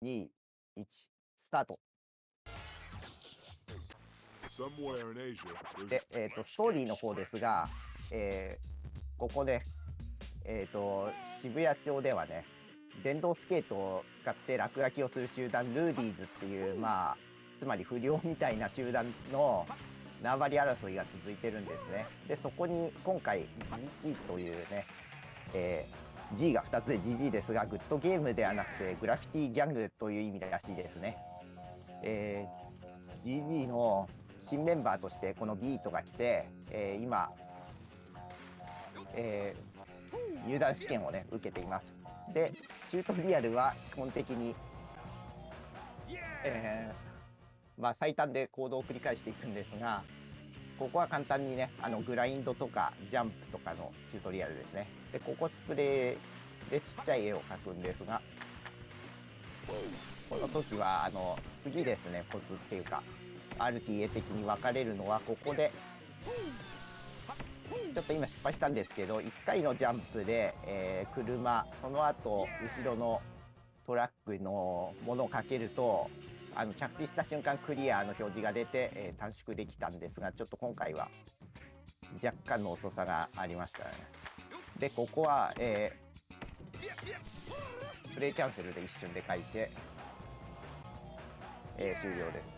2、1、スタート。で、ストーリーの方ですが、ここで、渋谷町ではね、電動スケートを使って落書きをする集団ルーディーズっていう、つまり不良みたいな集団の縄張り争いが続いてるんですね。で、そこに今回 GG というね、G が2つで GG ですが、グッドゲームではなくてグラフィティギャングという意味らしいですね。GG の新メンバーとしてこのビートが来て、今、入団試験をね受けています。で、チュートリアルは基本的に、最短で行動を繰り返していくんですが、ここは簡単にねグラインドとかジャンプとかのチュートリアルですね。で、ここスプレーでちっちゃい絵を描くんですが、この時は次ですね、コツっていうか RTA 的に分かれるのはここで、ちょっと今失敗したんですけど、1回のジャンプで、車、その後後ろのトラックのものをかけると着地した瞬間クリアの表示が出て、短縮できたんですが、ちょっと今回は若干の遅さがありましたね。で、ここは、プレイキャンセルで一瞬で書いて、終了です。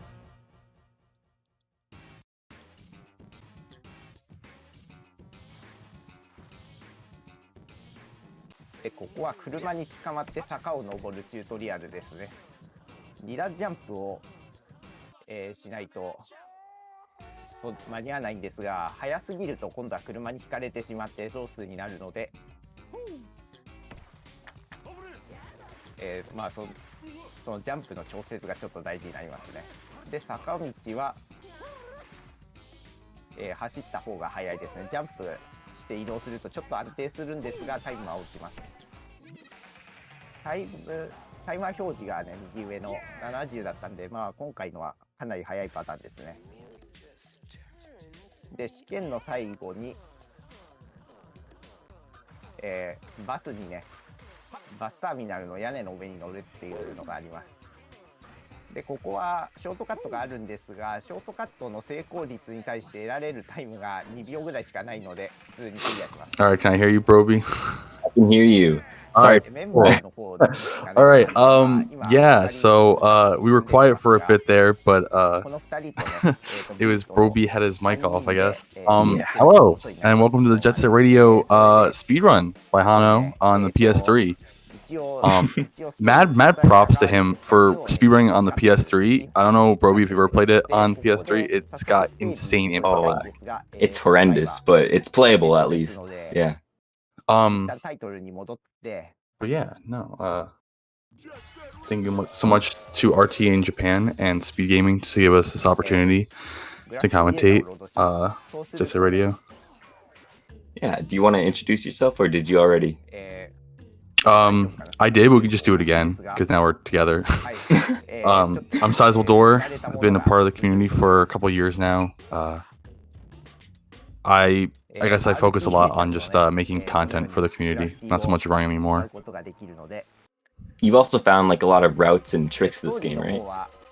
で、ここは車に捕まって坂を登るチュートリアルですね。2段ジャンプを、しないと間に合わないんですが、早すぎると今度は車にひかれてしまってロースになるので、そのジャンプの調節がちょっと大事になりますね。で、坂道は、走った方が早いですね。ジャンプして移動するとちょっと安定するんですが、タイムは落ちます。タイマー表示がね、右上の70だったんで、今回のはかなり早いパターンですね。で、試験の最後に、バスにね、バスターミナルの屋根の上に乗るっていうのがあります。で、ここはショートカットがあるんですが、ショートカットの成功率に対して得られるタイムが2秒ぐらいしかないので、普通にクリアします。All right, can I hear you, Broby? I can hear you. Sorry. All right. Yeah. So we were quiet for a bit there, but it was Broby had his mic off, I guess. Hello and welcome to the Jet Set Radio speedrun by Hano on the PS3. Mad props to him for speedrunning on the PS3. I don't know, Broby, if you ever played it on PS3. It's got insane input lag. It's horrendous, but it's playable at least. Yeah. But yeah, no. Thank you so much to RTA In Japan and Speed Gaming to give us this opportunity to commentate Jet Set Radio. Yeah. Do you want to introduce yourself, or did you already? I did, but we could just do it again because now we're together. I'm Sizable Door. I've been a part of the community for a couple of years now. I guess I focus a lot on just making content for the community, not so much running anymore. You've also found like a lot of routes and tricks to this game, right?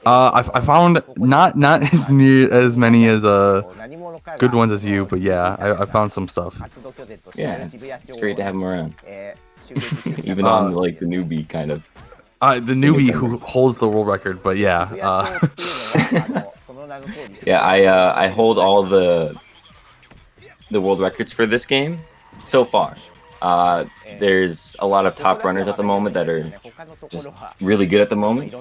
I found not as many as good ones as you, but yeah, I found some stuff. Yeah, it's great to have them around. Even though I'm like the newbie kind of. The newbie who holds the world record, but yeah. Yeah, I hold all the world records for this game so far. There's a lot of top runners at the moment that are just really good at the moment.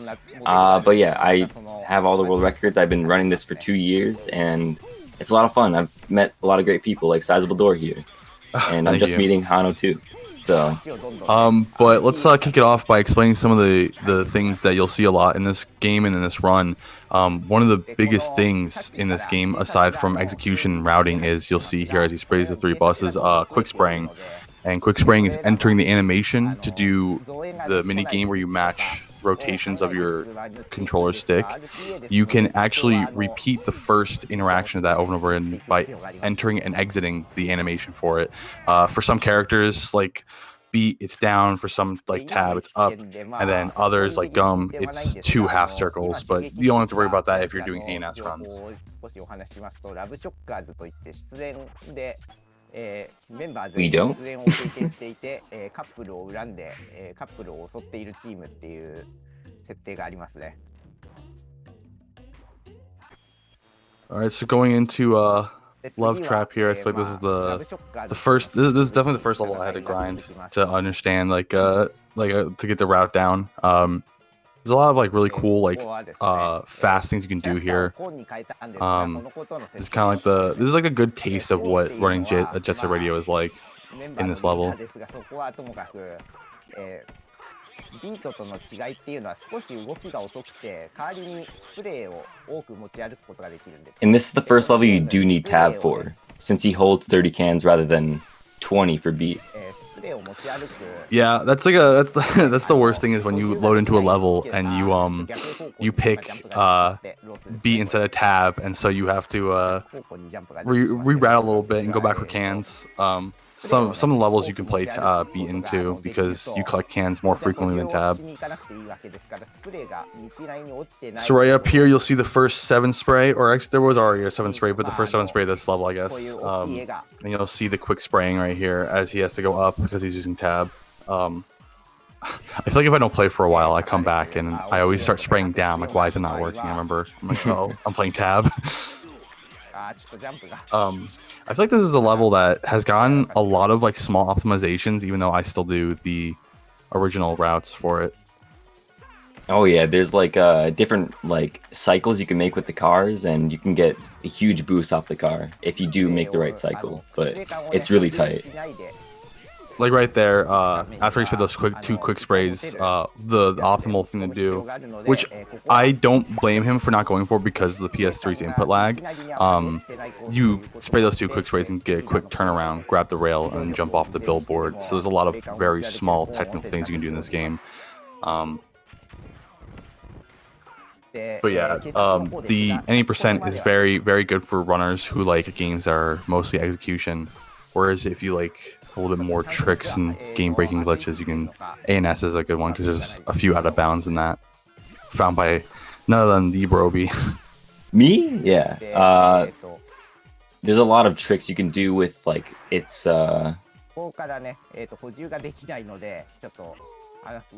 But yeah, I have all the world records. I've been running this for 2 years, and it's a lot of fun. I've met a lot of great people like Sizable Door here, and I'm just meeting Hano too. So, but let's kick it off by explaining some of the things that you'll see a lot in this game and in this run. One of the biggest things in this game, aside from execution and routing, is you'll see here as he sprays the 3 buses, quick spraying. And quick spraying is entering the animation to do the mini game where you match rotations of your controller stick. You can actually repeat the first interaction of that over and over again by entering and exiting the animation for it. For some characters, like beat, it's down. For some like tab, it's up, and then others like gum, it's 2 half circles. But you don't have to worry about that if you're doing A and S runs. 少しお話ししますと、ラブショッカーズといって出演で、メンバー全 We 員 don't? 出演を経験していて、カップルを恨んで、カップルを襲っているチームっていう設定がありますね。All right, so going into Love Trap here, I feel like this is the first. This is definitely the first level I had to grind to understand, like to get the route down. There's a lot of like really cool like fast things you can do here. It's kind of like this is like a good taste of what running Jet Set Radio is like in this level. ビートとの違いっていうのは少し動きが遅くて代わりにスプレーを多く持ち歩くことができるんです。And this is the first level you do need tab for, since he holds 30 cans rather than 20 for beat. Yeah, that's that's the worst thing is when you load into a level and you pick beat instead of tab, and so you have to reroute a little bit and go back for cans. Some of the levels you can play beat into because you collect cans more frequently than tab. So right up here you'll see the first 7 spray, or actually there was already a 7 spray, but the first 7 spray this level, I guess. And you'll see the quick spraying right here as he has to go up because he's using tab. I feel like if I don't play for a while, I come back and I always start spraying down. Like, why is it not working? I remember I'm like, oh, I'm playing tab. I feel like this is a level that has gotten a lot of like small optimizations, even though I still do the original routes for it. Oh yeah, there's like different like cycles you can make with the cars, and you can get a huge boost off the car if you do make the right cycle. But it's really tight. Like right there, after he spit those two quick sprays, the optimal thing to do, which I don't blame him for not going for because of the PS3's input lag. You spray those 2 quick sprays and get a quick turnaround, grab the rail, and then jump off the billboard. So there's a lot of very small technical things you can do in this game. But yeah, the any percent is very, very good for runners who like games that are mostly execution. Whereas if you like a little bit more tricks and game-breaking glitches, you can. A&S is a good one because there's a few out of bounds in that. Found by none other than the Broby. Me? Yeah. There's a lot of tricks you can do with like its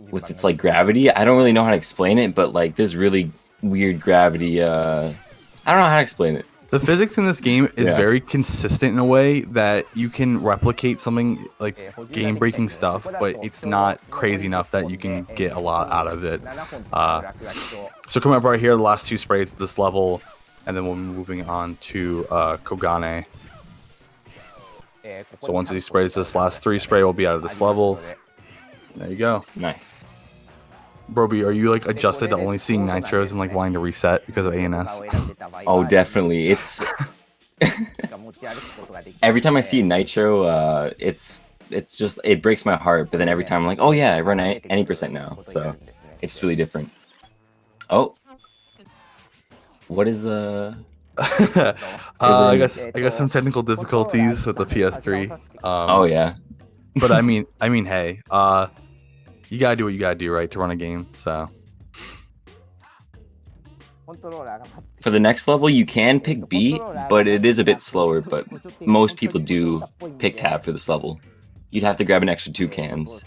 with its like gravity. I don't really know how to explain it, but like there's really weird gravity. I don't know how to explain it. The physics in this game is very consistent in a way that you can replicate something like game-breaking stuff, but it's not crazy enough that you can get a lot out of it. So coming up right here, the last 2 sprays at this level, and then we're moving on to Kogane. So once he sprays this last 3 spray, will be out of this level. There you go. Nice. Broby, are you like adjusted to only seeing nitros and like wanting to reset because of A&S? Oh, definitely. It's every time I see nitro, it's just it breaks my heart. But then every time I'm like, oh yeah, I run any percent now, so it's really different. Oh, what is the? I guess some technical difficulties with the PS3. Oh yeah. But I mean, hey, you gotta do what you gotta do, right, to run a game. So for the next level, you can pick beat, but it is a bit slower. But most people do pick tab for this level. You'd have to grab an extra 2 cans.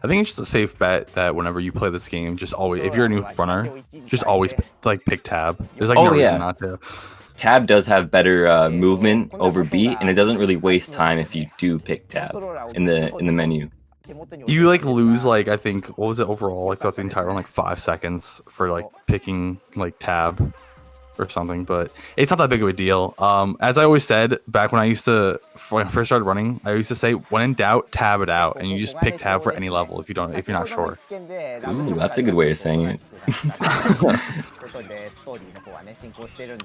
I think it's just a safe bet that whenever you play this game, just always, if you're a new runner, just always like pick tab. There's like no reason not to. Tab does have better movement over beat, and it doesn't really waste time if you do pick tab in the menu. You like lose like I think what was it overall like throughout the entire run, like 5 seconds for like picking like tab or something, but it's not that big of a deal. As I always said back when I first started running, I used to say when in doubt, tab it out, and you just pick tab for any level if you're not sure. Ooh, that's a good way of saying it.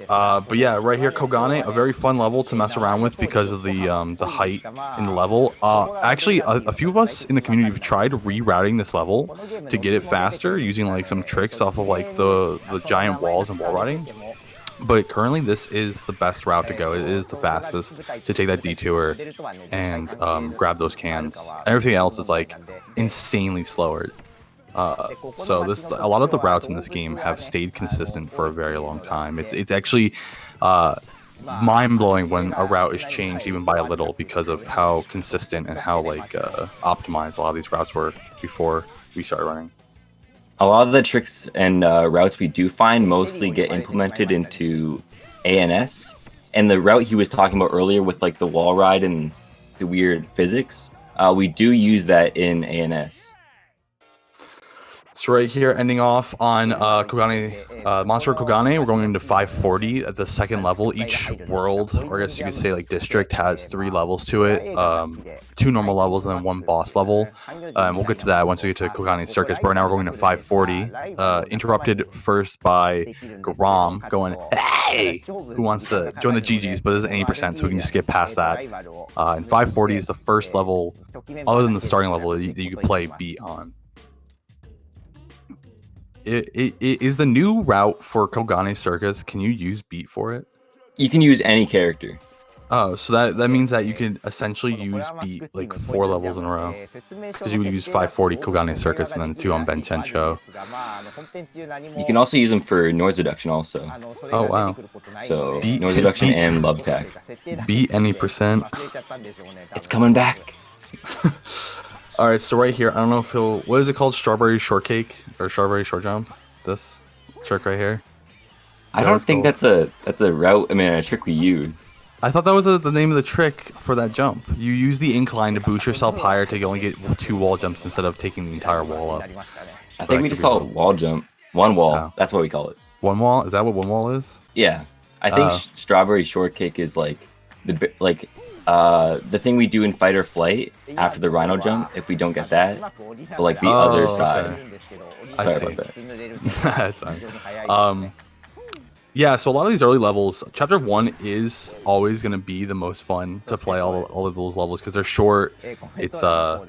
But yeah, right here, Kogane, a very fun level to mess around with because of the height in the level. Actually, a few of us in the community have tried rerouting this level to get it faster using like some tricks off of like the giant walls and wall riding. But currently, this is the best route to go. It is the fastest to take that detour and grab those cans. Everything else is like insanely slower. So a lot of the routes in this game have stayed consistent for a very long time. It's actually mind-blowing when a route is changed even by a little because of how consistent and how like optimized a lot of these routes were before we started running. A lot of the tricks and routes we do find mostly get implemented into ANS, and the route he was talking about earlier with like the wall ride and the weird physics, we do use that in ANS. So right here, ending off on Kogane, Monster Kogane, we're going into 540 at the second level. Each world, or I guess you could say like district, has 3 levels to it, 2 normal levels and then 1 boss level. We'll get to that once we get to Kogane Circus, but right now we're going to 540, interrupted first by Garam going, hey, who wants to join the GGs, but this is 80%, so we can just skip past that. And 540 is the first level, other than the starting level, that you could play beat on. It is the new route for Kogane Circus. Can you use beat for it? You can use any character. Oh, so that means that you can essentially use beat like 4 levels in a row, because you would use 540 Kogane Circus and then 2 on Benchencho. You can also use them for noise reduction also. Oh wow! So noise reduction and love tag. Beat any percent. It's coming back. All right, so right here, I don't know if he'll. What is it called? Strawberry shortcake or strawberry short jump? This trick right here. I don't think that's a route. I mean, a trick we use. I thought that was the name of the trick for that jump. You use the incline to boost yourself higher to only get 2 wall jumps instead of taking the entire wall up. I think we just call it wall jump. 1 wall. Oh. That's what we call it. 1 wall? Is that what 1 wall is? Yeah, I think strawberry shortcake is like the thing we do in fight or flight after the rhino jump. If we don't get that, but like the other side. Okay. Sorry about that. That's fine. Yeah, so a lot of these early levels, Chapter 1 is always going to be the most fun to play all of those levels because they're short. It's those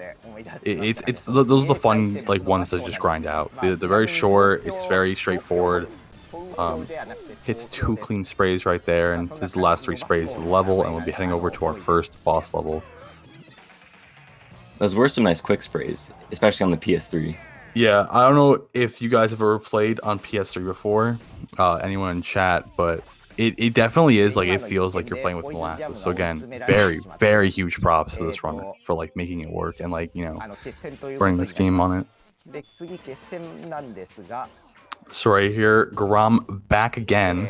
are the fun like ones that just grind out. They're very short. It's very straightforward. Hits 2 clean sprays right there, and this is the last 3 sprays of the level, and we'll be heading over to our first boss level. Those were some nice quick sprays, especially on the PS3. Yeah, I don't know if you guys have ever played on PS3 before, anyone in chat, but it definitely is like, it feels like you're playing with molasses. So again, very, very huge props to this runner for like making it work and like, you know, running this game on it. So right here, Garam back again.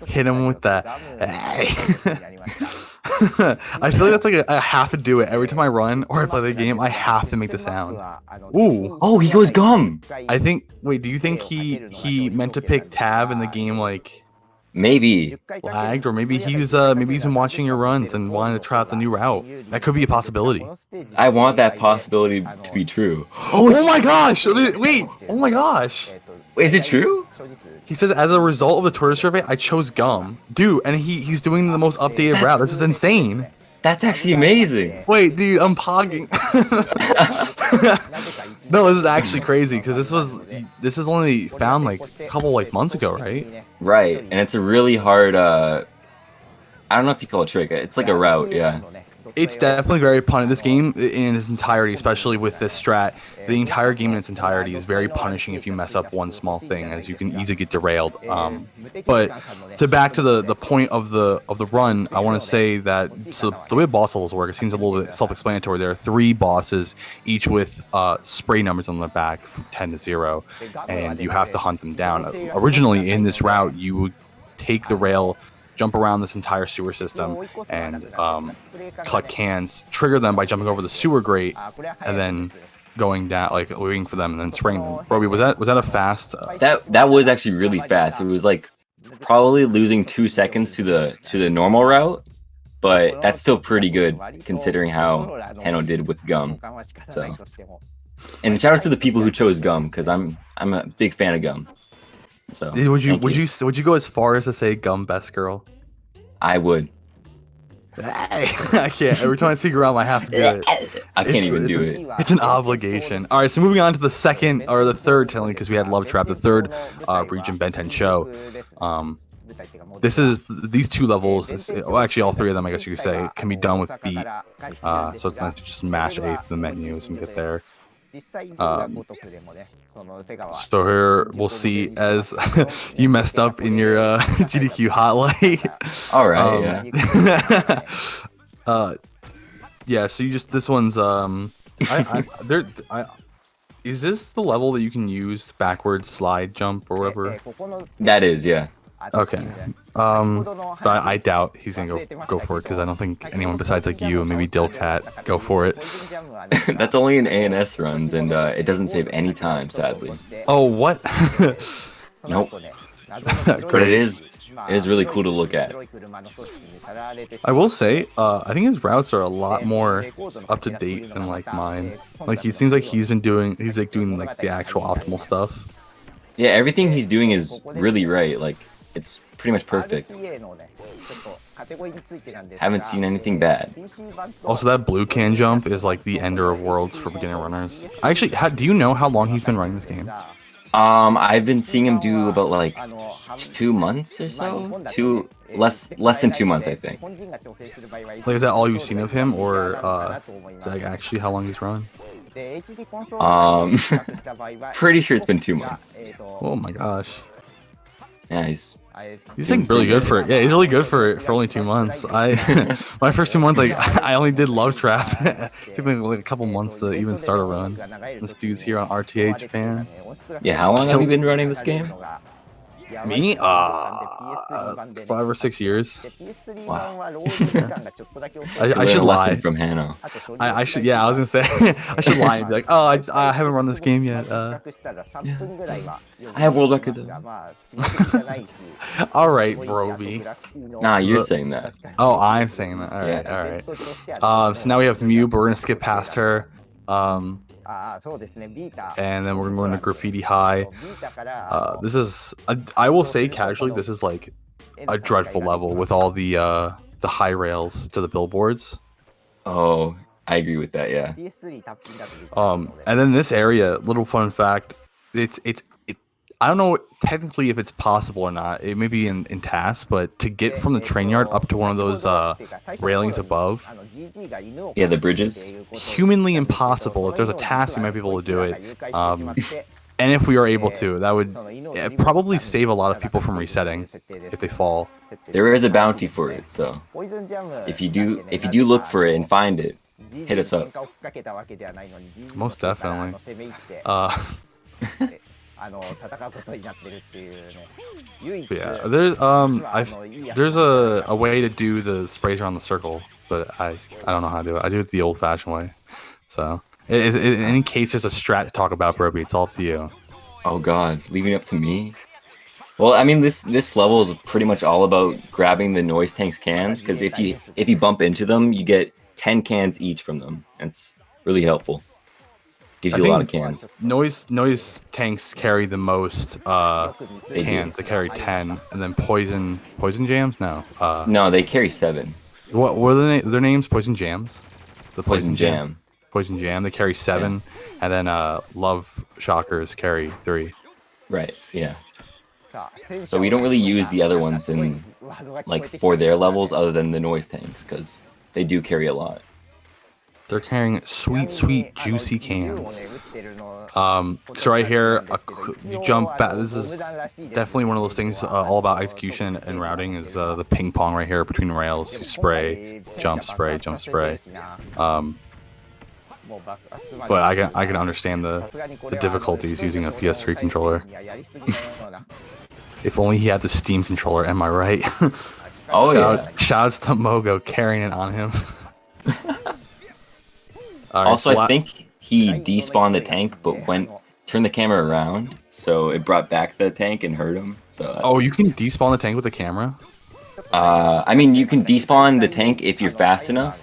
Hit him with that. I feel like that's like I have to do it every time I run or I play the game. I have to make the sound. Ooh! Oh, he goes gum. I think. Wait, do you think he meant to pick tab in the game? Like maybe lagged, or maybe he's been watching your runs and wanted to try out the new route. That could be a possibility. I want that possibility to be true. Oh my gosh! Wait! Oh my gosh! Wait, is it true? He says, as a result of the Twitter survey, I chose gum. Dude, and he's doing the most updated route. This is insane. That's actually amazing. Wait, dude, I'm pogging. No, this is actually crazy because this is only found like a couple like months ago, right? Right, and it's a really hard. I don't know if you call it trick. It's like a route, yeah. It's definitely very punishing. This game in its entirety, especially with this strat, the entire game in its entirety is very punishing if you mess up one small thing, as you can easily get derailed. But to back to the point of the run, I want to say that so the way boss levels work, it seems a little bit self-explanatory. There are 3 bosses, each with spray numbers on the back from 10 to 0, and you have to hunt them down. Originally in this route, you would take the rail, jump around this entire sewer system, and collect cans, trigger them by jumping over the sewer grate, and then going down, like waiting for them, and then spraying them. Roby, was that a fast? That was actually really fast. It was like probably losing 2 seconds to the normal route, but that's still pretty good considering how Hano did with gum. So, and shout out to the people who chose gum because I'm a big fan of gum. So would you go as far as to say gum best girl? I would. Hey, I can't. Every time I see ground, I have to do it. I can't even do it. It's an obligation. All right, so moving on to the second or the third telling because we had Love Trap, the third region Benten show. These two levels. Well, actually, all three of them, I guess you could say, can be done with beat. So it's nice to just mash A through the menus and get there. So here we'll see as you messed up in your GDQ hotlight. All right, yeah. Yeah. So you just this one's is this the level that you can use backwards slide jump or whatever? That is, yeah. Okay. But I doubt he's gonna go for it because I don't think anyone besides like you and maybe Dillcat go for it. That's only in ANS runs, and it doesn't save any time, sadly. Oh, what? Nope. But it is really cool to look at. I will say, I think his routes are a lot more up to date than like mine. Like he seems like he's like doing like the actual optimal stuff. Yeah, everything he's doing is really right. Like it's pretty much perfect. Haven't seen anything bad. Also, that blue can jump is like the ender of worlds for beginner runners. Actually, do you know how long he's been running this game? I've been seeing him do about like 2 months or so. Less than 2 months, I think. Like, is that all you've seen of him, or is that like actually how long he's run? Pretty sure it's been 2 months. Oh my gosh. Yeah, he's like really good for it. Yeah, he's really good for only 2 months. My first 2 months, like I only did Love Trap. It took me like a couple months to even start a run. This dude's here on RTA Japan. Yeah, how long have you been running this game? Me? 5 or 6 years. Wow. I should lie. From Hano. I should. Yeah, I was gonna say I should lie and be like, oh, I haven't run this game yet. Yeah. I have world record though. All right, Broby. Nah, you're saying that. Oh, I'm saying that. All right, Yeah. all right. So now we have Mew, but we're gonna skip past her. And then we're going to Graffiti High. This is, I will say casually, this is like a dreadful level with all the high rails to the billboards. Oh, I agree with that. Yeah. And then this area, little fun fact, it's I don't know technically if it's possible or not. It may be in tasks, but to get from the train yard up to one of those railings above, yeah, the bridges, humanly impossible. If there's a task, we might be able to do it. And if we are able to, that would probably save a lot of people from resetting if they fall. There is a bounty for it, so if you do look for it and find it, hit us up. Most definitely. Yeah, there's a way to do the sprays around the circle, but I don't know how to do it. I do it the old-fashioned way. So, in any case, there's a strat to talk about, Broby. It's all up to you. Oh God, leaving it up to me. Well, I mean, this level is pretty much all about grabbing the noise tanks cans, because if you bump into them, you get 10 cans each from them. It's really helpful. Gives you a lot of cans. Noise tanks carry the most cans. They carry 10, and then poison jams. No, they carry 7. What were their names? Poison jams. The poison jam. Poison jam. They carry 7, and then love shockers carry 3. Right. Yeah. So we don't really use the other ones in like for their levels other than the noise tanks because they do carry a lot. They're carrying sweet, juicy cans. So right here, you jump back. This is definitely one of those things all about execution and routing is the ping pong right here between the rails. You spray, jump, spray, jump, spray. But I can understand the difficulties using a PS3 controller. If only he had the Steam controller, am I right? Oh, Shouts to Mogo carrying it on him. Right, also, I think he despawned the tank, but turned the camera around, so it brought back the tank and hurt him. So. Oh, you can despawn the tank with the camera? I mean, you can despawn the tank if you're fast enough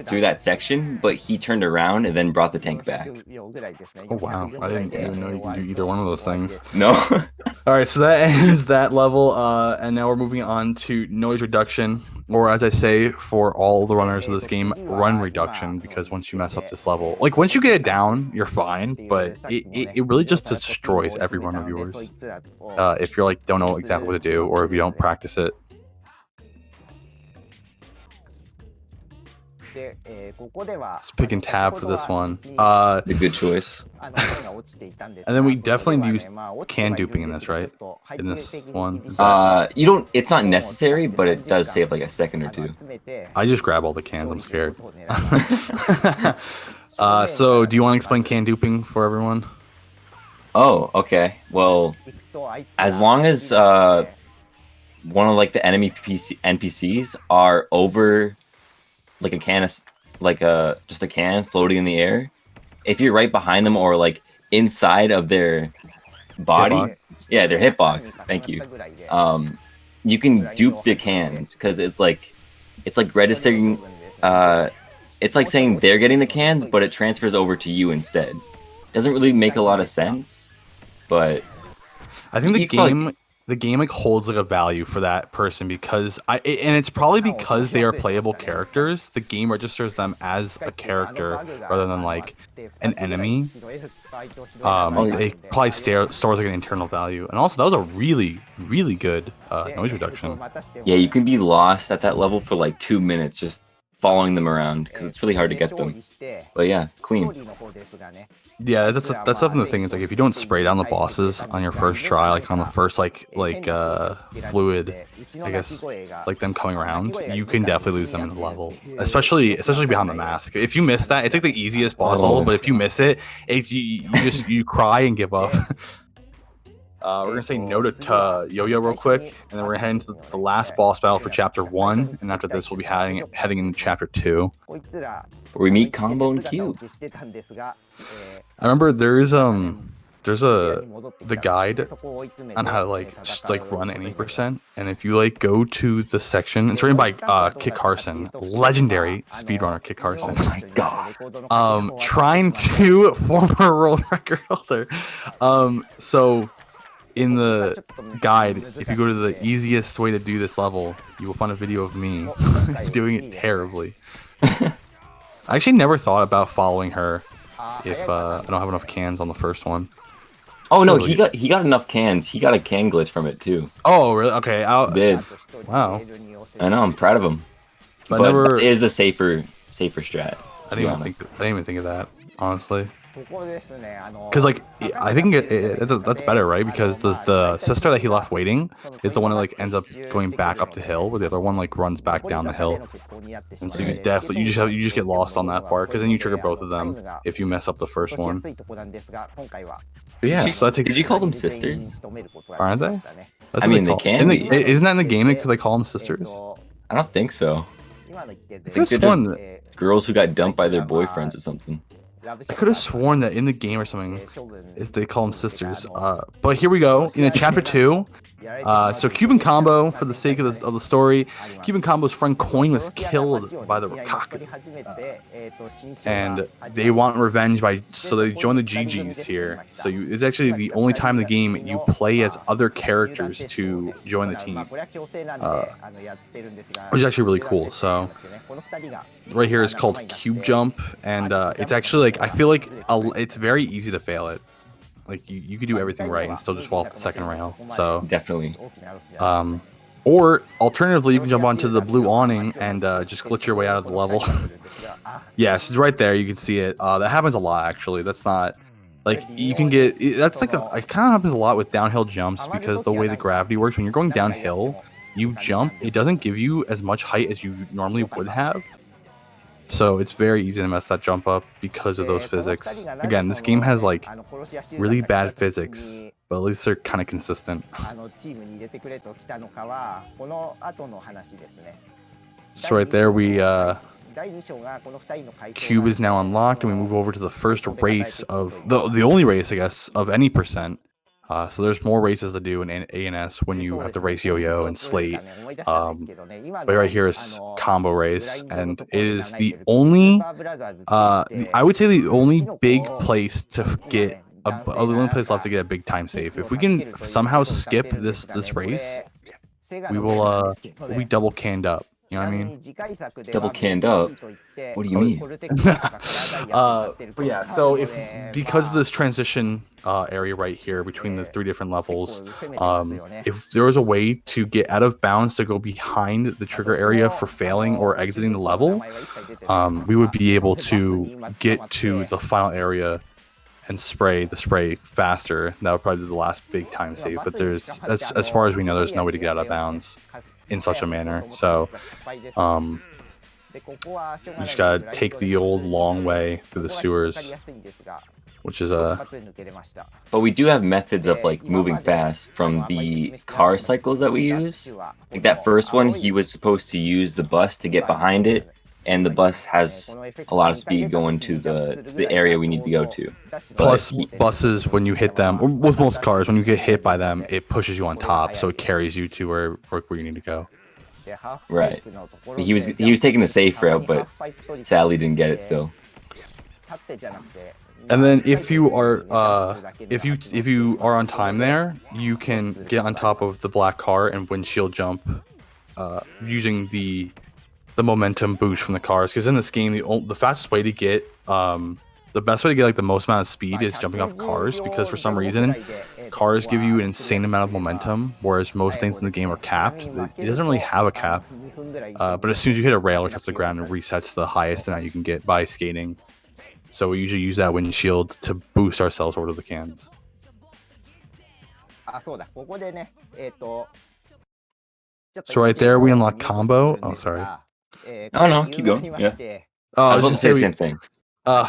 through that section, but he turned around and then brought the tank back. Oh wow, I didn't even know you can do either one of those things. No. Alright, so that ends that level, and now we're moving on to noise reduction. or as I say for all the runners of this game, run reduction, because once you mess up this level, like once you get it down, you're fine, but it really just destroys every run of yours if you're like don't know exactly what to do, or if you don't practice it. Let's pick and tab for this one. A good choice. And then we definitely use Kandooping in this, right? In this one. You don't. It's not necessary, but it does save like a second or two. I just grab all the cans. I'm scared. So do you want to explain Kandooping for everyone? Oh, okay. Well, as long as one of like the enemy NPCs are over like a can of just a can floating in the air, if you're right behind them or like inside of their body, Hitbox. Yeah, their hitbox, thank you, you can dupe the cans, because it's like registering, it's like saying they're getting the cans, but it transfers over to you instead. Doesn't really make a lot of sense, but I think the game like holds like a value for that person, because and it's probably because they are playable characters. The game registers them as a character rather than like an enemy. It probably stores like an internal value. And also that was a really good noise reduction. Yeah, you can be lost at that level for like 2 minutes just following them around, because it's really hard to get them. But yeah, clean. Yeah, that's often the thing. Is like if you don't spray down the bosses on your first try, like on the first like fluid, I guess, like them coming around, you can definitely lose them in the level, especially behind the mask. If you miss that, it's like the easiest boss level, but if you miss it, you cry and give up. We're gonna say no to Yo-Yo real quick, and then we're gonna head into the last boss battle for Chapter 1, and after this we'll be heading into Chapter 2. Where we meet Combo and Cube. I remember there's the guide on how to like run any percent, and if you like go to the section, it's written by Kit Carson, legendary speedrunner Kit Carson. Oh my god. Trying to former world record holder. So in the guide, if you go to the easiest way to do this level, you will find a video of me doing it terribly. I actually never thought about following her if I don't have enough cans on the first one. Oh no, he got enough cans. He got a can glitch from it too. Oh really? Okay. Did. Wow. I know. I'm proud of him. But it is the safer strat. I didn't even think of that, honestly. Because like I think that's better, right? Because the sister that he left waiting is the one that like ends up going back up the hill, where the other one like runs back down the hill. And so you just get lost on that part, because then you trigger both of them if you mess up the first one. But yeah, so that takes. Did you call them sisters? Aren't they? I mean, they can be. Isn't that in the game? They call them sisters? I don't think so. I think they're just girls who got dumped by their boyfriends or something. I could have sworn that in the game or something they call them sisters. But here we go in Chapter 2. So Cube and Combo, for the sake of the story, Cube and Combo's friend Coin was killed by the Rakaku, and they want revenge so they join the GGs here. So it's actually the only time in the game you play as other characters to join the team, which is actually really cool. So right here is called Cube Jump, and it's actually like I feel like it's very easy to fail it. Like you could do everything right and still just fall off the second rail. So definitely. Or alternatively, you can jump onto the blue awning and just glitch your way out of the level. Yes, it's right there. You can see it. That happens a lot, actually. That's not like you can get. That's like it kind of happens a lot with downhill jumps, because the way the gravity works, when you're going downhill, you jump. It doesn't give you as much height as you normally would have. So it's very easy to mess that jump up because of those physics. Again, this game has like really bad physics, but at least they're kind of consistent. So right there, Cube is now unlocked, and we move over to the first race of the only race, I guess, of any percent. So there's more races to do in A&S when you have to race Yo-Yo and Slate. But right here is Combo Race, and it is the only, I would say the only big place to get, the only place left to get a big time save. If we can somehow skip this race, we'll be double canned up. You know what I mean? Double canned up. What do you mean? But yeah, so because of this transition area right here between the 3 different levels, if there was a way to get out of bounds to go behind the trigger area for failing or exiting the level, we would be able to get to the final area and spray the spray faster. That would probably be the last big time save. But there's, as far as we know, there's no way to get out of bounds in such a manner. So you just gotta take the old long way through the sewers, which is But we do have methods of like moving fast from the car cycles that we use. Like that first one, he was supposed to use the bus to get behind it, and the bus has a lot of speed going to the area we need to go to. Plus, buses, when you hit them, or with most cars, when you get hit by them, it pushes you on top, so it carries you to where you need to go. Right. He was taking the safe route, but sadly didn't get it still. And then if you are on time there, you can get on top of the black car and windshield jump using the momentum boost from the cars. Because in this game, the fastest way to get the best way to get like the most amount of speed is jumping off cars, because for some reason cars give you an insane amount of momentum, whereas most things in the game are capped. It doesn't really have a cap, but as soon as you hit a rail or touch the ground, it resets the highest amount you can get by skating. So we usually use that windshield to boost ourselves over to the cans. So right there we unlock combo. Oh, sorry. Oh no, keep going. Yeah. Oh, I was about to say the same thing.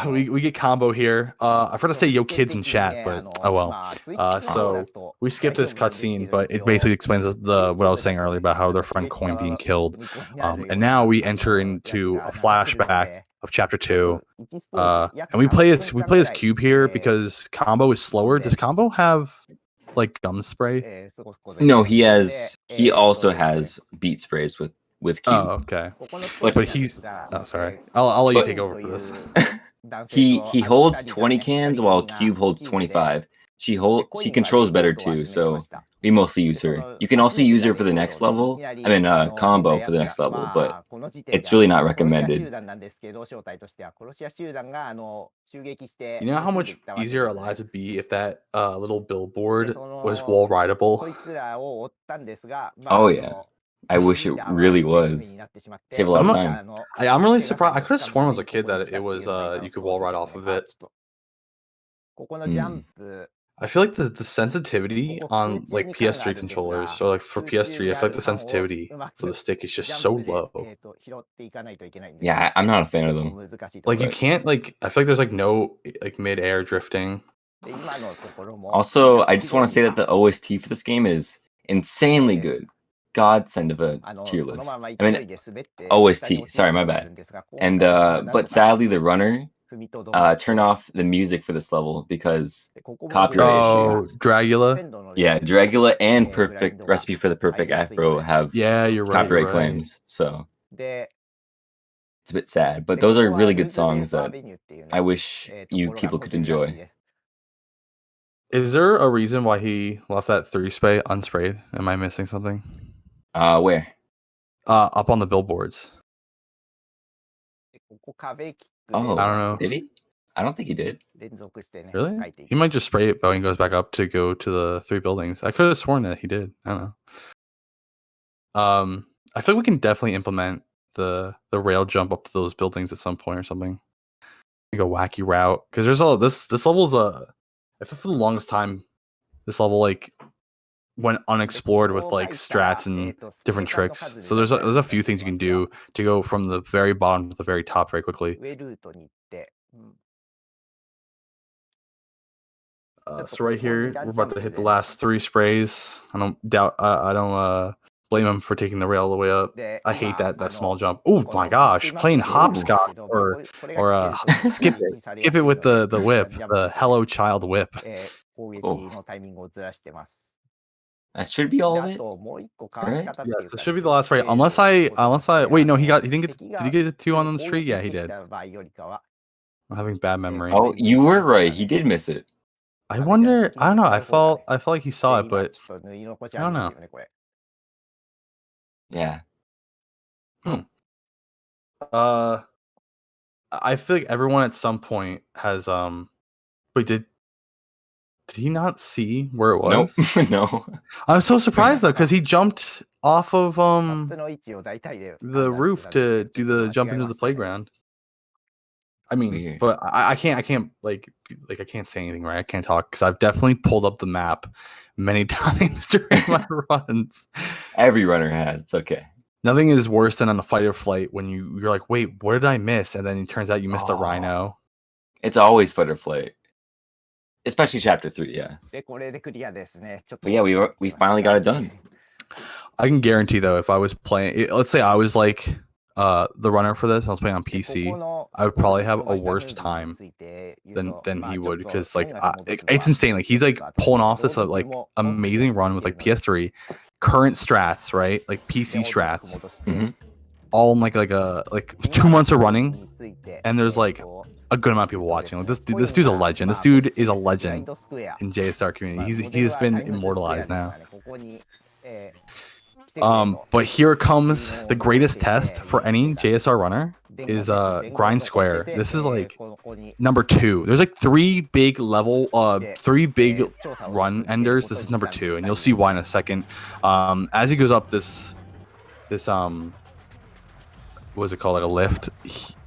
We get combo here. I forgot to say yo kids in chat, but oh well. So we skipped this cutscene, but it basically explains what I was saying earlier about how their friend Coin being killed. And now we enter into a flashback of Chapter 2. And we play as Cube here because combo is slower. Does combo have like gum spray? No, he also has beat sprays with Cube. Oh, okay. But he's sorry. I'll let you take over for this. He holds 20 cans while Cube holds 25. She controls better too, so we mostly use her. You can also use her for the next level. I mean, combo for the next level, but it's really not recommended. You know how much easier our lives would be if that little billboard was wall rideable? Oh yeah. I wish it really was. Save a lot of time. I'm really surprised. I could have sworn as a kid that it was you could wall ride off of it. I feel like the sensitivity on like PS3 controllers, so like for PS3, I feel like the sensitivity for the stick is just so low. Yeah, I'm not a fan of them. Like you can't like, I feel like there's like no like mid-air drifting. Also, I just want to say that the OST for this game is insanely good. Godsend of a tier list. I mean, OST. Sorry, my bad. And but sadly, the runner turned off the music for this level because copyright issues. Dragula. Yeah, Dragula and Perfect Recipe for the Perfect Afro have you're right, copyright claims. So it's a bit sad, but those are really good songs that I wish you people could enjoy. Is there a reason why he left that 3 spray unsprayed? Am I missing something? Where? Up on the billboards. Oh, I don't know. Did he? I don't think he did. Really? He might just spray it, but when he goes back up to go to the 3 buildings. I could have sworn that he did. I don't know. I feel like we can definitely implement the rail jump up to those buildings at some point or something. Like a wacky route, because there's all this level's I feel for the longest time this level like went unexplored with like strats and different tricks. So there's a few things you can do to go from the very bottom to the very top very quickly. So right here we're about to hit the last 3 sprays. I don't blame him for taking the rail all the way up. I hate that small jump. Oh my gosh, playing hopscotch or skip it with the whip, the Hello Child whip. Oh. That should be all of it. Right? Yes, this should be the last spray. Unless I wait, no, did he get 2 on the street? Yeah, he did. I'm having bad memory. Oh, you were right. He did miss it. I wonder. I don't know. I felt like he saw it, but I don't know. Yeah. I feel like everyone at some point has wait, did he not see where it Nope. was? No. I'm so surprised though, because he jumped off of マップの位置を大体で the 判断して roof たんですけ to ど do ちょっ the と間違え jump into ま the したね。 playground. I mean, Weird. but I can't like I can't say anything, right? I can't talk because I've definitely pulled up the map many times during my runs. Every runner has. It's okay. Nothing is worse than on the fight or flight when you're like, wait, what did I miss? And then it turns out you missed a rhino. It's always fight or flight. Especially chapter 3, yeah. でこれでクリアですね。ちょっと But yeah, we finally got it done. I can guarantee though, if I was playing, let's say I was like the runner for this, I was playing on でこ PC, この I would probably have 飛ば a したルー worse ルに time ついて言うと than まあ he ちょっ would と because like 音楽戻すの it's は insane. Like he's like ちょっと pulling 後 off で this 動物 like も amazing run with like 音楽 PS3 current strats, right? Like で PC 音楽 strats, 戻して Mhm. all in like 2 months of running, and there's like a good amount of people watching. Like, this dude's a legend. This dude is a legend in JSR community. He's been immortalized now. But here comes the greatest test for any JSR runner is grind square. This is like number 2. There's like 3 big level 3 big run enders. This is number 2, and you'll see why in a second. As he goes up this what is it called, like a lift,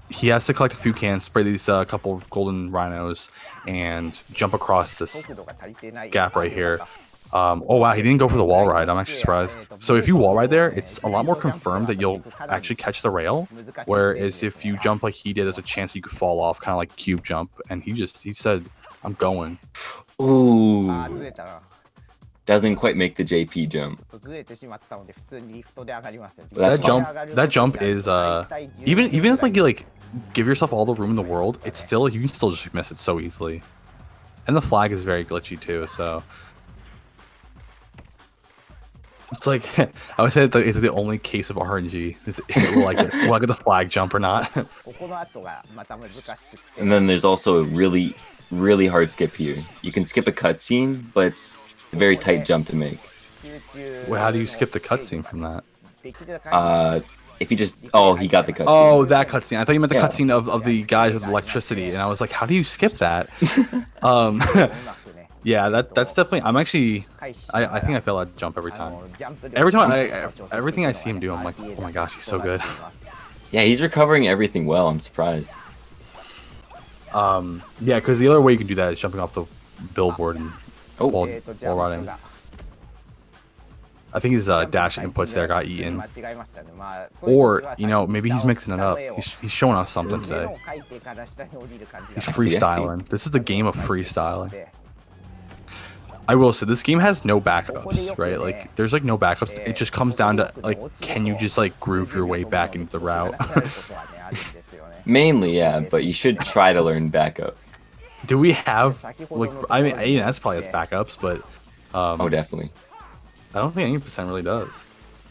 he has to collect a few cans, spray these couple golden rhinos, and jump across this gap right here. Oh wow, he didn't go for the wall ride. I'm actually surprised. So if you wall ride there, it's a lot more confirmed that you'll actually catch the rail. Whereas if you jump like he did, there's a chance you could fall off, kind of like cube jump. And he said, "I'm going." Ooh. ずれたな Doesn't quite make the JP jump. ずれてしまったので普通にリフトで上がりますね That's That jump is even if like you like give yourself all the room in the world, it's still you can still just miss it so easily. And the flag is very glitchy too, so it's like I would say that it's the only case of RNG. Is it will I get the flag jump or not? ここの後がまた難しくって And then there's also a really hard skip here. You can skip a cutscene, but it's a very tight jump to make. Well, how do you skip the cutscene from that? できる限り If you just he got the cutscene. Oh, that cutscene. I thought you meant the Yeah. cutscene of the guys with electricity, and I was like, how do you skip that? うまくね Yeah, that's definitely. I'm actually. 回避し I think I fail that jump every あ time. のジャンプ力 Every time を調整して everything I いく see him の do, は I'm like, RTA oh my gosh, he's so と good. なっています Yeah, he's recovering everything well. I'm surprised. Yeah, because the other way you can do that is jumping off the billboard and Oh. while ジャン while プ running. が I think his dash inputs there got eaten. 間違えましたねまあそういう Or 時は you know 先に maybe he's 下を mixing it up. 下を He's showing us something 上 today. を書いてから下に降りる感じ He's が freestyling. This is the game of freestyling. で I will say this game has no backups, right? Like there's like no backups. It just comes down to like, can you just like groove your way back into the route? なくなることはねあるんですよね Mainly, yeah, but you should try to learn backups. Do we have like? I mean, that's probably has backups, but Oh, definitely. I don't think any percent really does.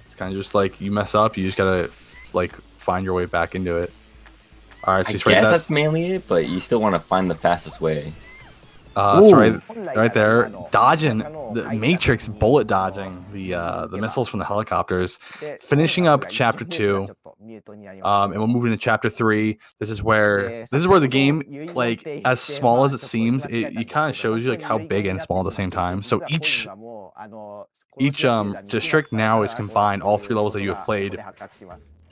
It's kind of just like you mess up, you just gotta like find your way back into it. All right, so I he's right. guess That's that's mainly it, but you still want to find the fastest way. so right there, dodging the Matrix bullet dodging the missiles from the helicopters. Finishing up chapter 2, and we'll move into chapter 3. This is where the game, like as small as it seems, it kind of shows you like how big and small at the same time. So each district now is combined. All 3 levels that you have played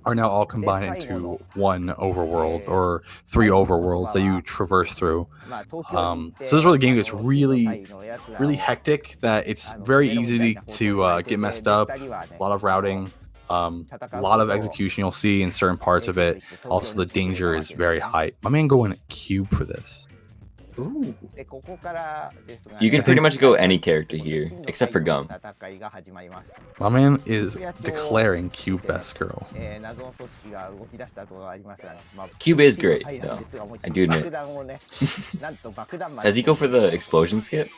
are now all combined into one overworld or 3 overworlds that you traverse through. So this is where the game gets really hectic. That it's very easy to get messed up. A lot of routing, a lot of execution you'll see in certain parts of it. Also, the danger is very high. My man going cube for this. Ooh. でここからですが You can pretty much go any character here, except for Gum. 戦いが始まります My man is declaring cube best girl. 謎の組織が動き出したとありますが、まあ Cube is great, はいなんですがもう I do admit. 爆弾をねなんと爆弾まで Does he go for the explosion skip?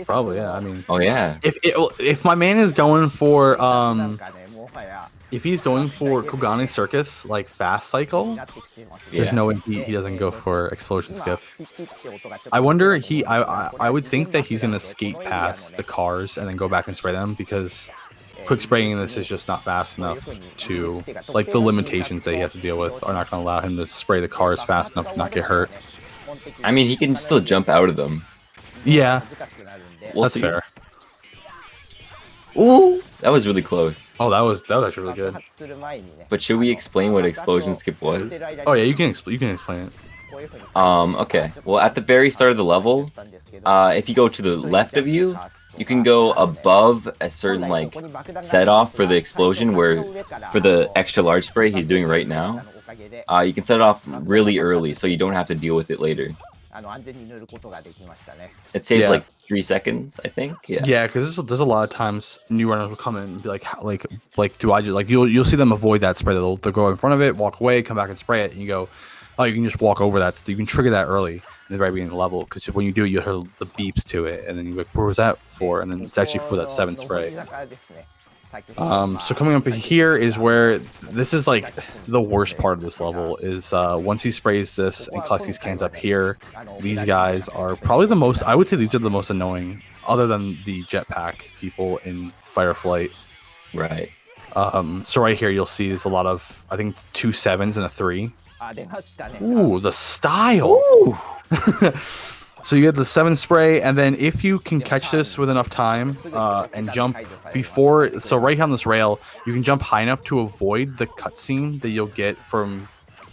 Probably, yeah. I mean, Oh, yeah. if my man is going for なんかねもはや if he's going for Kogane Circus like fast cycle, なってきてます there's Yeah. no way he doesn't go for explosion 今 skip. ピッピッって音がちょっと I wonder I would think that he's gonna skate past the cars and then go back and spray them because quick spraying in this is just not fast enough to, like, the limitations that he has to deal with are not going to allow him to spray the cars fast enough to not get hurt. I mean, he can still jump out of them. Yeah, We'll that's see. fair. Ooh, that was really close. Oh, that was actually really good. But should we explain what explosion skip was? Oh yeah, you can explain it. Okay. Well, at the very start of the level, if you go to the left of you, you can go above a certain like set off for the explosion, where for the extra large spray he's doing right now, you can set it off really early so you don't have to deal with it later. It saves like 3 seconds, I think. Yeah, because there's a lot of times new runners will come in and be like do I just like you'll see them avoid that spray. They'll go in front of it, walk away, come back and spray it, and you go, oh, you can just walk over that. So you can trigger that early in the very beginning of the level, because when you do it, you'll hear the beeps to it, and then you're like, where was that for? And then it's actually for that 7th spray. So coming up here is where this is like the worst part of this level is once he sprays this and collects these cans up here, these guys are probably the most, I would say these are the most annoying, other than the jetpack people in Fireflight. Right. So right here you'll see there's a lot of, I think, 2 7s and a 3. Ooh, the style. So you get the 7 spray, and then if you can catch this with enough time and jump before, so right here on this rail, you can jump high enough to avoid the cutscene that you'll get from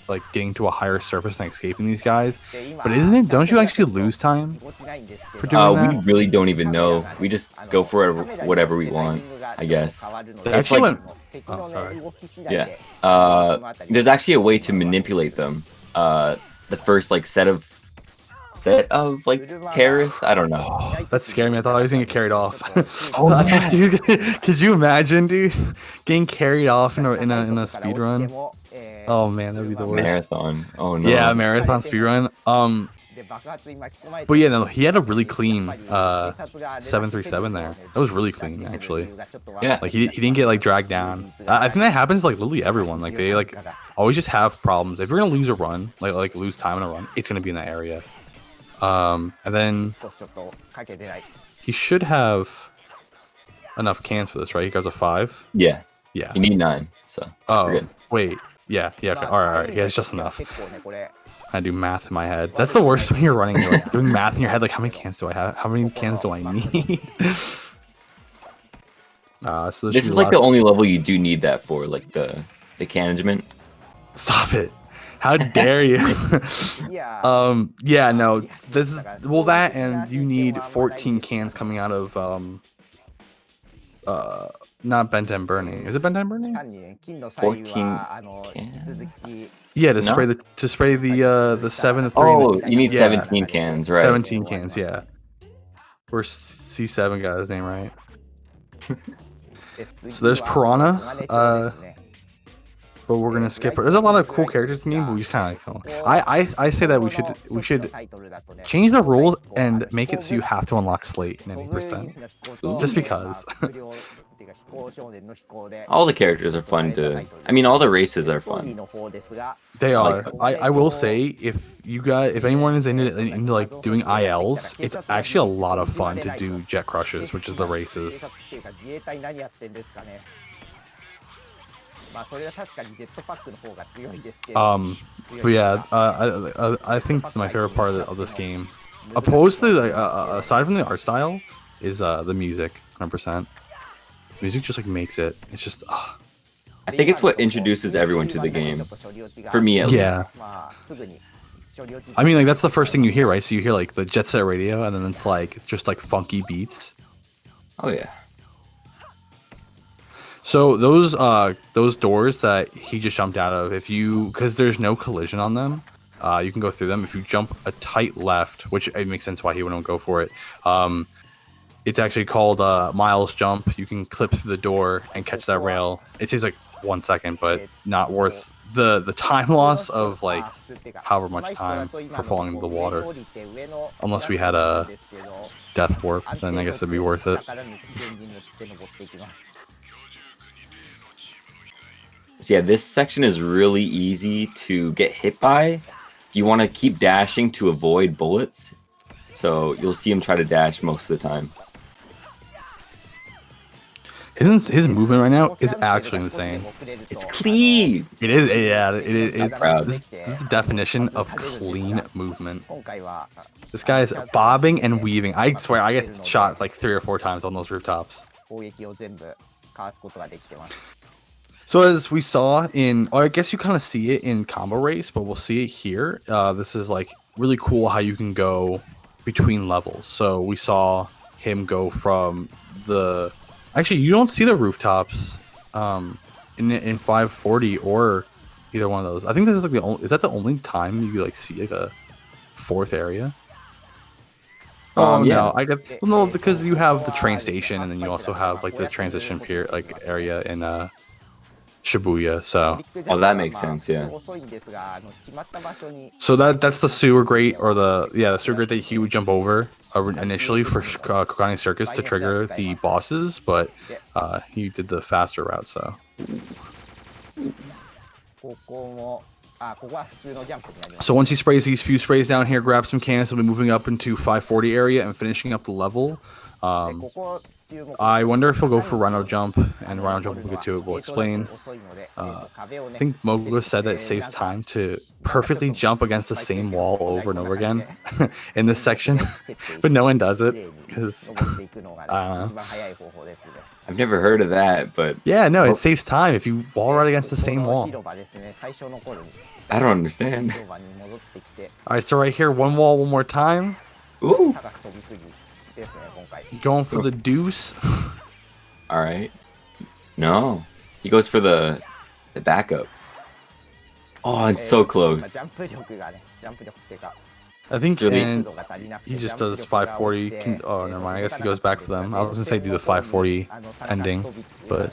like getting to a higher surface and escaping these guys. But isn't it? Don't you actually lose time for doing that? We really don't even know. We just go for whatever we want, I guess. Actually, like, oh, sorry. Yeah. There's actually a way to manipulate them. The first like set of like terrorists. I don't know. Oh, that scared me. I thought I was gonna get carried off. Oh man. Could you imagine, dude, getting carried off in a speed run? Oh man, that'd be the worst. Marathon. Oh no. Yeah, marathon speed run. But yeah, no, he had a really clean 737 there. That was really clean, actually. Yeah. Like he didn't get like dragged down. I think that happens like literally everyone. Like they like always just have problems. If you're gonna lose a run, like lose time in a run, it's gonna be in that area. And then he should have enough cans for this, right? He goes a 5. Yeah. Yeah. You need 9. So. Oh wait. Yeah. Okay. All right. Yeah, it's just enough. I do math in my head. That's the worst when you're running. You're like doing math in your head. Like, how many cans do I have? How many cans do I need? So this is like the only level you do need that for, like the canagement. Stop it. How dare you? Yeah, no. This is that, and you need 14 cans coming out of not Bent and Burning. Is it Bent and Burning? 14 cans. Yeah, to spray the 7 to 3. Oh, you need 17 cans, right? 17 cans, yeah. Where's C7 got his name right? So there's Piranha. But we're gonna skip her. There's a lot of cool characters in the game, but we just kind of I say that we should change the rules and make it so you have to unlock Slate in any percent, just because. All the characters are fun to. I mean, all the races are fun. They are. I will say, if anyone is into like doing ILs, it's actually a lot of fun to do jet crushes, which is the races. But yeah, I think my favorite part of this game, opposed to aside from the art style, is the music. 100%. Music just like makes it. It's just. I think it's what introduces everyone to the game. For me, at least. I mean, like that's the first thing you hear, right? So you hear like the Jet Set Radio, and then it's like just like funky beats. Oh yeah. So those doors that he just jumped out of, because there's no collision on them, you can go through them. If you jump a tight left, which it makes sense why he wouldn't go for it. It's actually called Miles Jump. You can clip through the door and catch that rail. It takes like 1 second, but not worth the time loss of like however much time for falling into the water. Unless we had a death warp, then I guess it'd be worth it. So yeah, this section is really easy to get hit by. You want to keep dashing to avoid bullets. So you'll see him try to dash most of the time. His movement right now is actually insane. It's clean. It is, yeah. It is. I'm proud. This is the definition of clean movement. This guy is bobbing and weaving. I swear, I get shot like 3 or 4 times on those rooftops. So as we saw in, or I guess you kind of see it in Combo Race, but we'll see it here. This is like really cool how you can go between levels. So we saw him go from the. Actually, you don't see the rooftops in 540 or either one of those. I think this is like the only. Is that the only time you like see like a 4th area? Oh yeah. no, I got no because you have the train station and then you also have like the transition pier like area in Shibuya. So that makes sense. Yeah. So that's the sewer grate or the sewer grate that he would jump over initially for Kokani Circus to trigger the bosses, but he did the faster route. So. So once he sprays these few sprays down here, grab some cannons, he'll be moving up into 540 area and finishing up the level. I wonder if he'll go for Rhino Jump, and Rhino Jump will get to it. We'll explain. I think Mogo said that it saves time to perfectly jump against the same wall over and over again in this section, but no one does it because I don't know. I've never heard of that, but yeah, no, it saves time if you wall right against the same wall. I don't understand. All right, so right here, one wall, one more time. Ooh. Going for the deuce. All right. No, he goes for the backup. Oh, it's so close. I think and he just does 540. Oh, never mind. I guess he goes back for them. I was gonna say do the 540 ending, but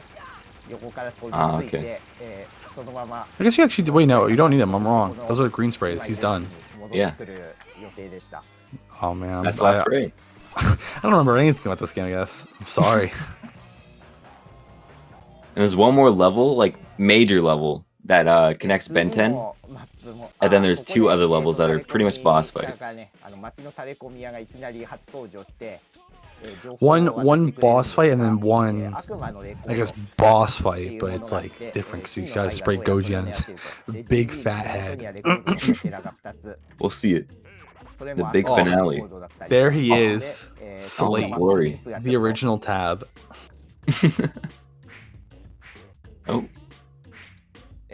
okay. I guess you actually do. Wait, no, you don't need them. I'm wrong. Those are green sprays. He's done. Yeah. Oh man, that's the last spray. I don't remember anything about this game. I guess. I'm sorry. And there's one more level, like major level, that connects Ben 10. And then there's 2 other levels that are pretty much boss fights. One boss fight and then one, I guess, boss fight, but it's like different because you gotta spray Goji on his big fat head. We'll see it. The big finale. There he is. Slate. Glory. The original Tab. Oh.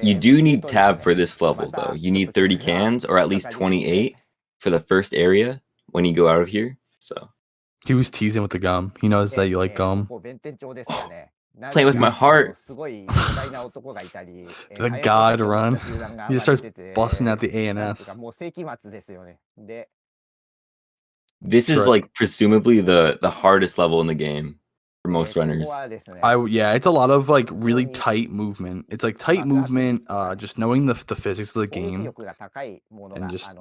You do need Tab for this level, though. You need 30 cans, or at least 28 for the first area when you go out of here. So he was teasing with the gum. He knows that you like gum. Playing with my heart. The God run. He just starts busting out the ANS. This is like presumably the hardest level in the game for most runners. Yeah, it's a lot of like really tight movement. It's like tight movement, just knowing the physics of the game, and just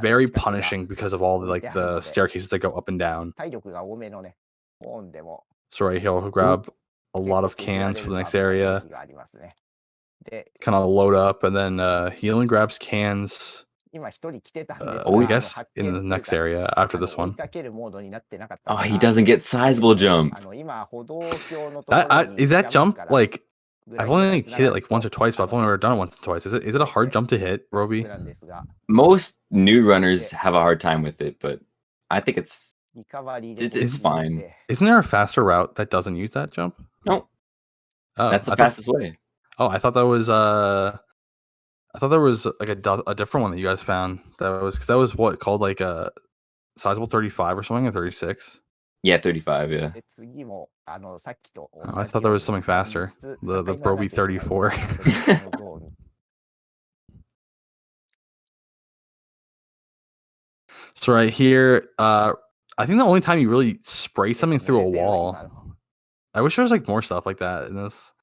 very punishing because of all the staircases that go up and down. So right here, he'll grab a lot of cans for the next area, kind of load up, and then he only grabs cans. I guess in the next area after this one. Oh, he doesn't get sizable jump. Is that jump like? I've only hit it like once or twice, but I've only ever done it once or twice. Is it a hard jump to hit, Roby? Most new runners have a hard time with it, but I think it's fine. Isn't there a faster route that doesn't use that jump? No. Oh, that's the fastest way. Oh, I thought that was I thought there was like a different one that you guys found. That was what called like a sizable 35 or something, or 36. Yeah, 35. Yeah. Oh, I thought there was something faster. The Broby 34. So right here, I think the only time you really spray something through a wall. I wish there was like more stuff like that in this.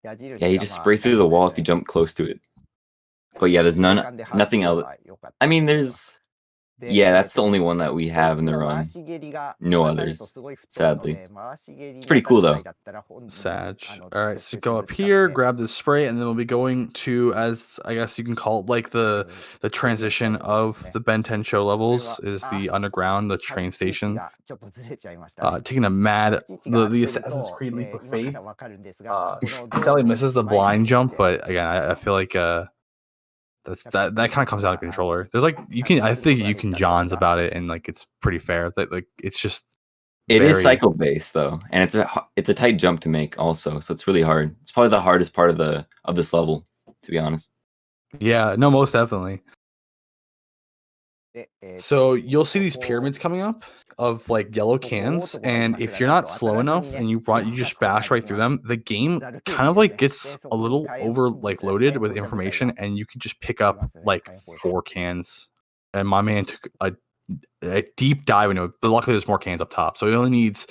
Yeah, you just spray through the wall if you jump close to it. But yeah, there's nothing else. I mean, there's Yeah, that's the only one that we have in the run. No others, sadly. It's pretty cool though. Sag. All right, so go up here, grab the spray, and then we'll be going to, as I guess you can call it, like the transition of the Ben 10 show levels is the underground, the train station. Taking a mad the Assassin's Creed leap of faith. Sally misses the blind jump, but again, I feel like that kind of comes out of controller. There's like I think you can Johns about it, and like it's pretty fair. That like it's just. It is cycle based though, and it's a tight jump to make also, so it's really hard. It's probably the hardest part of this level, to be honest. Yeah, no, most definitely. So you'll see these pyramids coming up of like yellow cans, and if you're not slow enough and you just bash right through them, the game kind of like gets a little over like loaded with information, and you can just pick up like 4 cans. And my man took a deep dive into it, but luckily there's more cans up top, so he only needs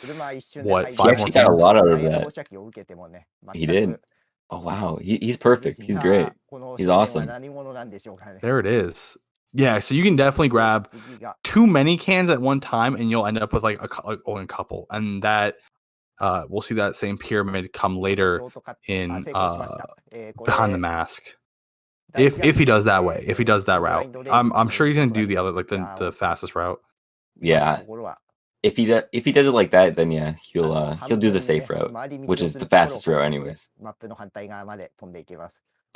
what 5 He more actually got a cans. lot out of that. He did. Oh wow, he's perfect. He's great. He's awesome. There it is. Yeah, so you can definitely grab too many cans at one time, and you'll end up with like a couple, and that we'll see that same pyramid come later in behind the mask. If he does that way, if he does that route, I'm sure he's gonna do the other like the fastest route. Yeah, if he does it like that, then yeah, he'll do the safe route, which is the fastest route anyways.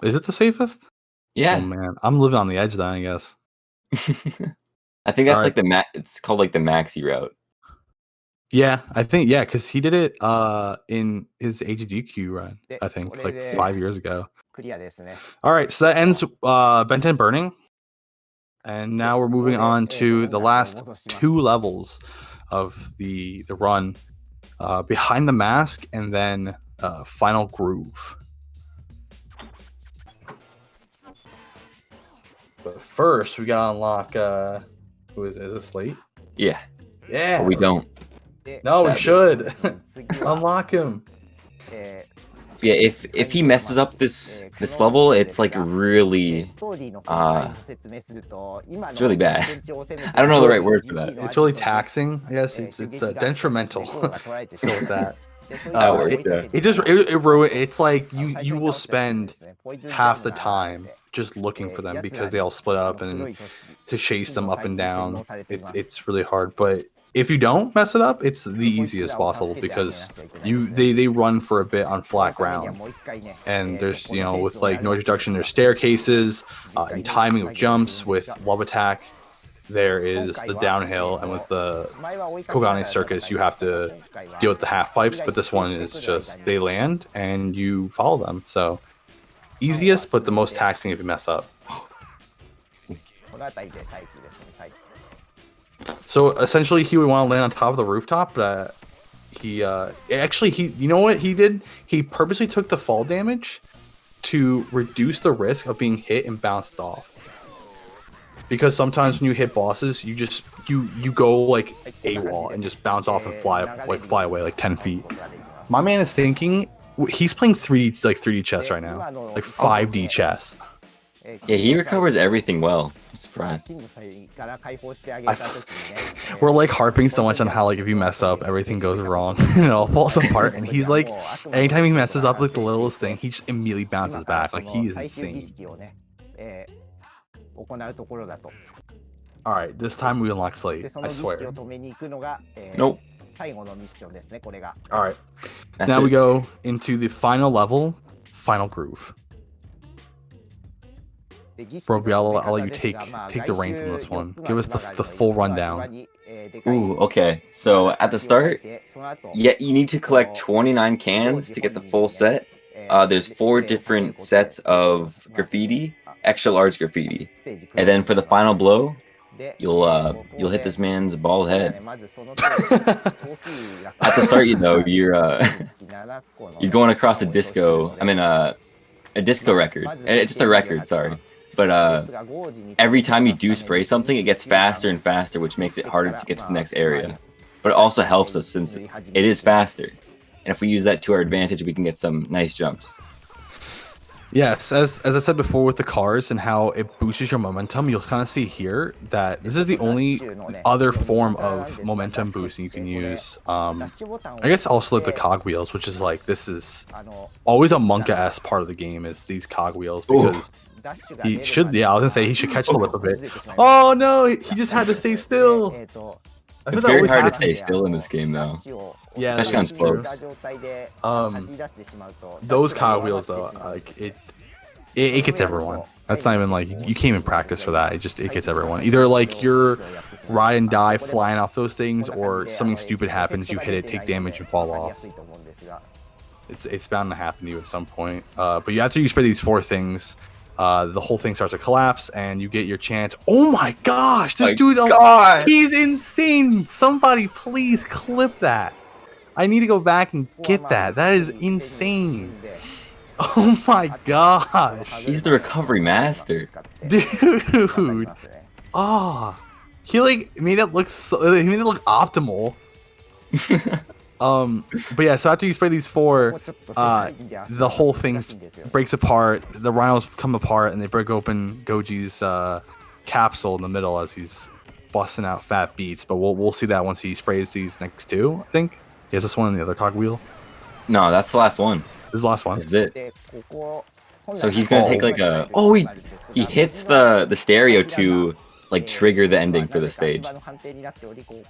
Is it the safest? Yeah. Oh man, I'm living on the edge then, I guess. I think that's like it's called like the maxi route. Yeah, I think because he did it in his HDQ run, I think like 5 years ago. All right, so that ends Ben 10 Burning, and now we're moving on to the last 2 levels of the run, Behind the Mask and then Final Groove. But first, we gotta unlock. Who is this late? Yeah. Yeah. But we don't. No, we should unlock him. Yeah, if he messes up this level, it's like really it's really bad. I don't know the right word for that. It's really taxing. I guess it's detrimental. Let's go with that. It's like you will spend half the time just looking for them because they all split up, and to chase them up and down, it's really hard. But if you don't mess it up, it's the easiest possible because they run for a bit on flat ground, and there's with like noise reduction, there's staircases and timing of jumps with love attack. There is the downhill, and with the Kogane Circus, you have to deal with the half pipes. But this one is just they land and you follow them. So easiest, but the most taxing if you mess up. So essentially, he would want to land on top of the rooftop, but you know what he did? He purposely took the fall damage to reduce the risk of being hit and bounced off. Because sometimes when you hit bosses, you just you go like AWOL and just bounce off and fly away like 10 feet. My man is thinking he's playing 3D chess right now, like 5D chess. Yeah, he recovers everything well. I'm surprised. We're like harping so much on how like if you mess up, everything goes wrong and it all falls apart. And he's like, anytime he messes up like the littlest thing, he just immediately bounces back. Like he is insane. All right, this time we unlock Slate. I swear. Nope. All right. Now we go into the final level, Final Groove. Bro, I'll let you take the reins on this one. Give us the full rundown. Ooh, okay. So at the start, yeah, you need to collect 29 cans to get the full set. There's 4 different sets of graffiti, extra large graffiti, and then for the final blow, you'll hit this man's bald head. At the start, you're going across a disco. I mean, a disco record. It's just a record, sorry. But every time you do spray something, it gets faster and faster, which makes it harder to get to the next area. But it also helps us since it is faster. And if we use that to our advantage, we can get some nice jumps. Yes, as I said before with the cars and how it boosts your momentum, you'll kind of see here that this is the only other form of momentum boosting you can use. I guess also like the cogwheels, which is like this is always a monka-esque part of the game is these cogwheels because he should I was gonna say he should catch the lip of it. Oh no, he just had to stay still. I It's thought that very always hard to happened. stay still in this game, though. Yeah, especially on that's true. slopes. Those cogwheels though, like it gets everyone. That's not even like you can't even practice for that. It gets everyone. Either like you're ride and die flying off those things, or something stupid happens, you hit it, take damage, and fall off. It's bound to happen to you at some point. But after you spray these 4 things, the whole thing starts to collapse, and you get your chance. Oh my gosh, this dude's he's insane! Somebody please clip that. I need to go back and get that. That is insane. Oh my gosh. He's the recovery master. Dude. Oh. He like made it look he made it look optimal. But yeah, so after you spray these 4, the whole thing breaks apart. The rhinos come apart and they break open Goji's capsule in the middle as he's busting out fat beats. But we'll see that once he sprays these next 2, I think. He has this one in the other cogwheel. No, that's the last one. This is the last one. This is it. So he's gonna take like a he hits the stereo to like trigger the ending for the stage.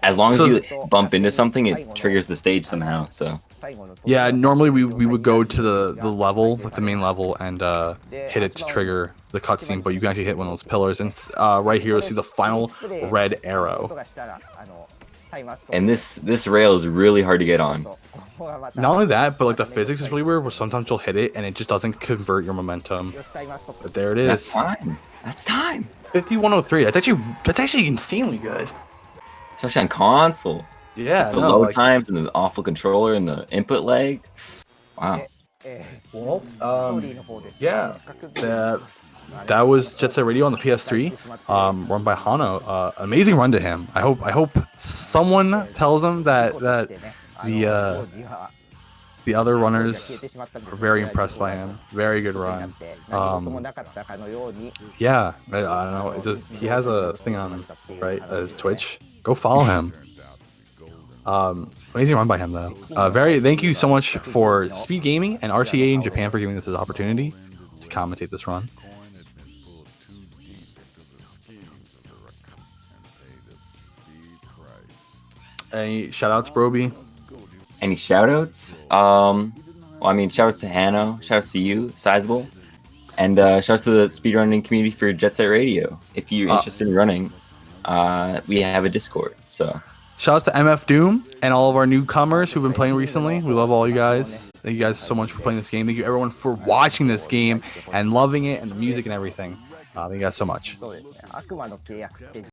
As long as you bump into something, it triggers the stage somehow. So yeah, normally we would go to the level, like the main level, and hit it to trigger the cutscene. But you can actually hit one of those pillars, and right here you'll see the final red arrow. And this rail is really hard to get on. Not only that, but like the physics is really weird. Where sometimes you'll hit it and it just doesn't convert your momentum. But there it is. That's time. That's time. 5103. That's actually insanely good. Especially on console. Yeah. The load times and the awful controller and the input lag. Wow. Well, yeah. That was Jet Set Radio on the PS3, run by Hano. Amazing run to him. I hope someone tells him that the other runners were very impressed by him. Very good run. Yeah, I don't know. He has a thing on right his Twitch. Go follow him. Amazing run by him though. Thank you so much for Speed Gaming and RTA in Japan for giving us this opportunity to commentate this run. Any shout outs, Broby? Any shout outs? Well, I mean, shout outs to Hano, shout outs to you, Sizable, and shout outs to the speedrunning community for Jet Set Radio. If you're interested in running, we have a Discord. So shout outs to MF Doom and all of our newcomers who've been playing recently. We love all you guys. Thank you guys so much for playing this game. Thank you everyone for watching this game and loving it and the music and everything. Thank you guys so much.